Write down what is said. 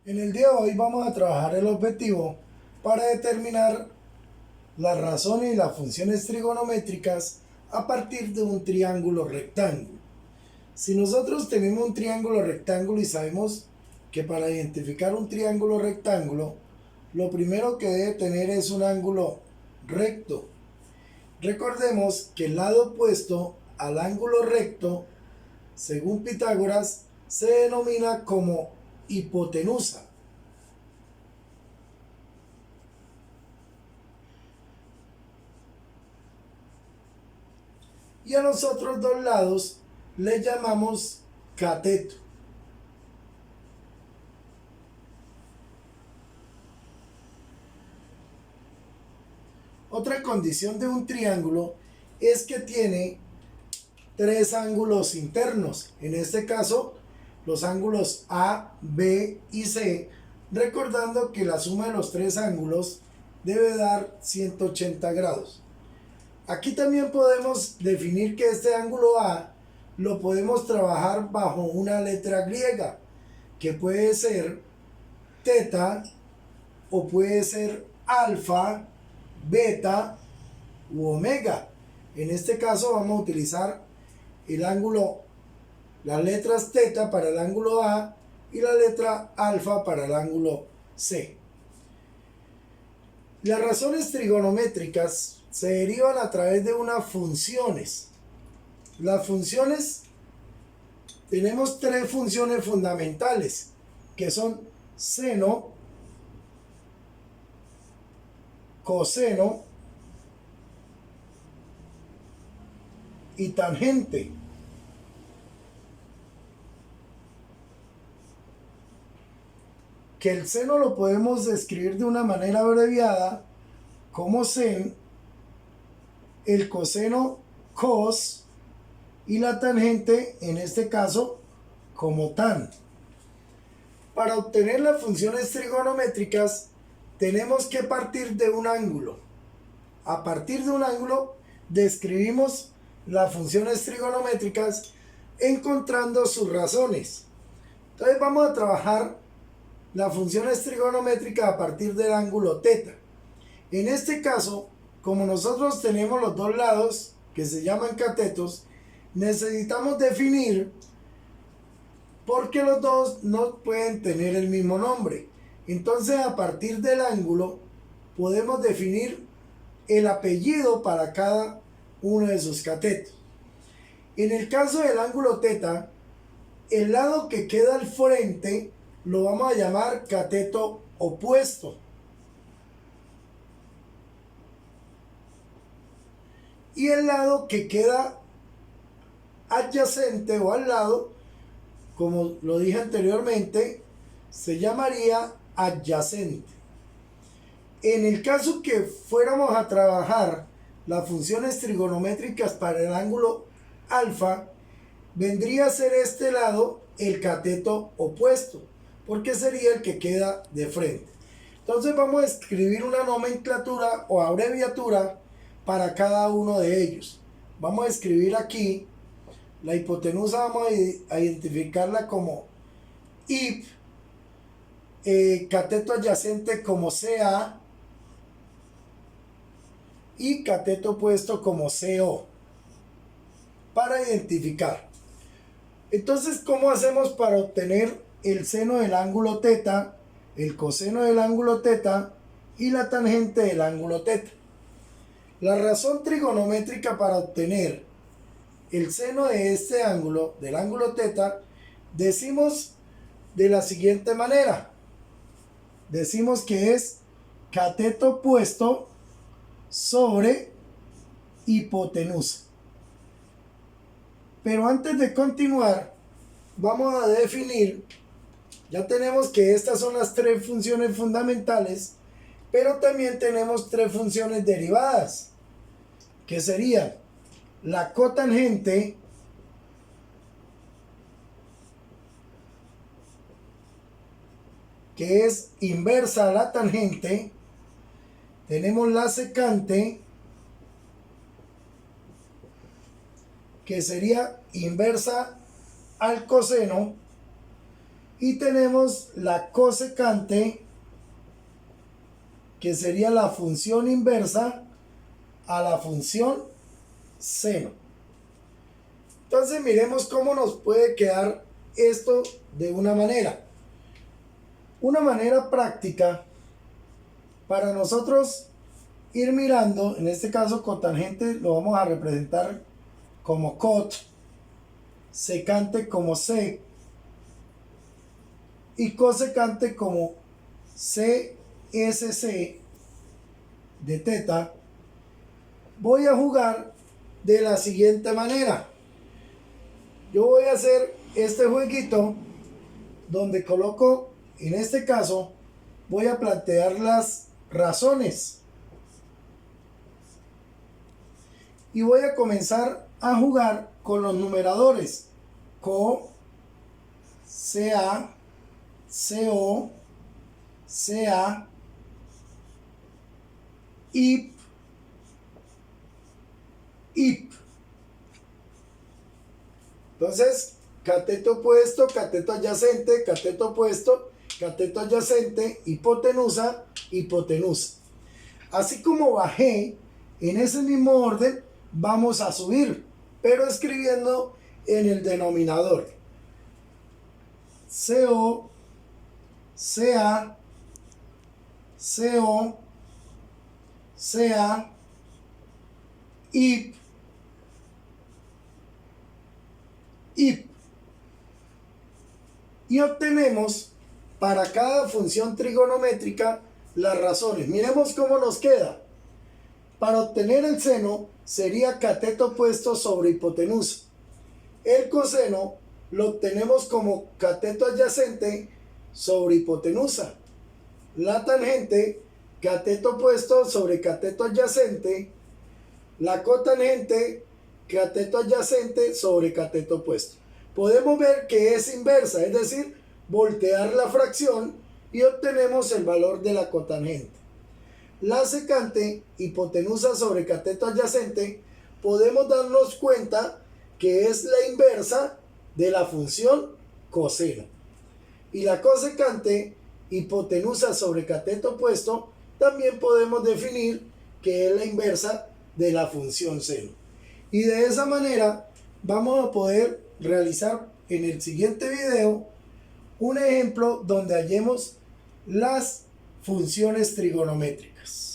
En el día de hoy vamos a trabajar el objetivo para determinar las razones y las funciones trigonométricas a partir de un triángulo rectángulo. Si nosotros tenemos un triángulo rectángulo y sabemos que para identificar un triángulo rectángulo, lo primero que debe tener es un ángulo recto. Recordemos que el lado opuesto al ángulo recto, según Pitágoras, se denomina como hipotenusa. Y a los otros dos lados le llamamos cateto. Otra condición de un triángulo es que tiene tres ángulos internos. En este caso, los ángulos A, B y C, recordando que la suma de los tres ángulos debe dar 180 grados. Aquí también podemos definir que este ángulo A lo podemos trabajar bajo una letra griega, que puede ser teta o puede ser alfa, beta u omega. En este caso vamos a utilizar el ángulo, las letras teta para el ángulo A y la letra alfa para el ángulo C. Las razones trigonométricas se derivan a través de unas funciones. Las funciones, tenemos tres funciones fundamentales, que son seno, coseno y tangente. Que el seno lo podemos describir de una manera abreviada como sen, el coseno cos y la tangente en este caso como tan. Para obtener las funciones trigonométricas tenemos que partir de un ángulo. A partir de un ángulo describimos las funciones trigonométricas encontrando sus razones. Entonces vamos a trabajar las funciones trigonométricas a partir del ángulo teta. En este caso, como nosotros tenemos los dos lados que se llaman catetos, necesitamos definir porque los dos no pueden tener el mismo nombre. Entonces, a partir del ángulo podemos definir el apellido para cada uno de sus catetos. En el caso del ángulo teta, el lado que queda al frente lo vamos a llamar cateto opuesto. Y el lado que queda adyacente o al lado, como lo dije anteriormente, se llamaría adyacente. En el caso que fuéramos a trabajar las funciones trigonométricas para el ángulo alfa, vendría a ser este lado el cateto opuesto, porque sería el que queda de frente. Entonces vamos a escribir una nomenclatura o abreviatura para cada uno de ellos. Vamos a escribir aquí la hipotenusa, vamos a identificarla como IP, cateto adyacente como CA y cateto opuesto como CO, para identificar. Entonces, ¿cómo hacemos para obtener el seno del ángulo teta, el coseno del ángulo teta y la tangente del ángulo teta? La razón trigonométrica para obtener el seno de este ángulo, del ángulo teta, decimos de la siguiente manera. Decimos que es cateto opuesto sobre hipotenusa. Pero antes de continuar, vamos a definir, ya tenemos que estas son las tres funciones fundamentales, pero también tenemos tres funciones derivadas, que serían la cotangente, que es inversa a la tangente, tenemos la secante, que sería inversa al coseno, Y tenemos la cosecante, que sería la función inversa a la función seno. Entonces miremos cómo nos puede quedar esto de una manera. Una manera práctica para nosotros ir mirando, en este caso cotangente lo vamos a representar como cot, secante como sec y cosecante como CSC de teta. Voy a jugar de la siguiente manera. Yo voy a hacer este jueguito donde coloco, en este caso, voy a plantear las razones. Y voy a comenzar a jugar con los numeradores. CO, CA, CO, CA, IP, IP. Entonces, cateto opuesto, cateto adyacente, cateto opuesto, cateto adyacente, hipotenusa, hipotenusa. Así como bajé en ese mismo orden, vamos a subir, pero escribiendo en el denominador. CO, CA, CO, CA, IP, IP. Y obtenemos para cada función trigonométrica las razones. Miremos cómo nos queda. Para obtener el seno sería cateto opuesto sobre hipotenusa. El coseno lo obtenemos como cateto adyacente sobre hipotenusa. La tangente, cateto opuesto sobre cateto adyacente. La cotangente, cateto adyacente sobre cateto opuesto. Podemos ver que es inversa, es decir, voltear la fracción y obtenemos el valor de la cotangente. La secante, hipotenusa sobre cateto adyacente, podemos darnos cuenta que es la inversa de la función coseno. Y la cosecante, hipotenusa sobre cateto opuesto, también podemos definir que es la inversa de la función seno. Y de esa manera vamos a poder realizar en el siguiente video un ejemplo donde hallemos las funciones trigonométricas.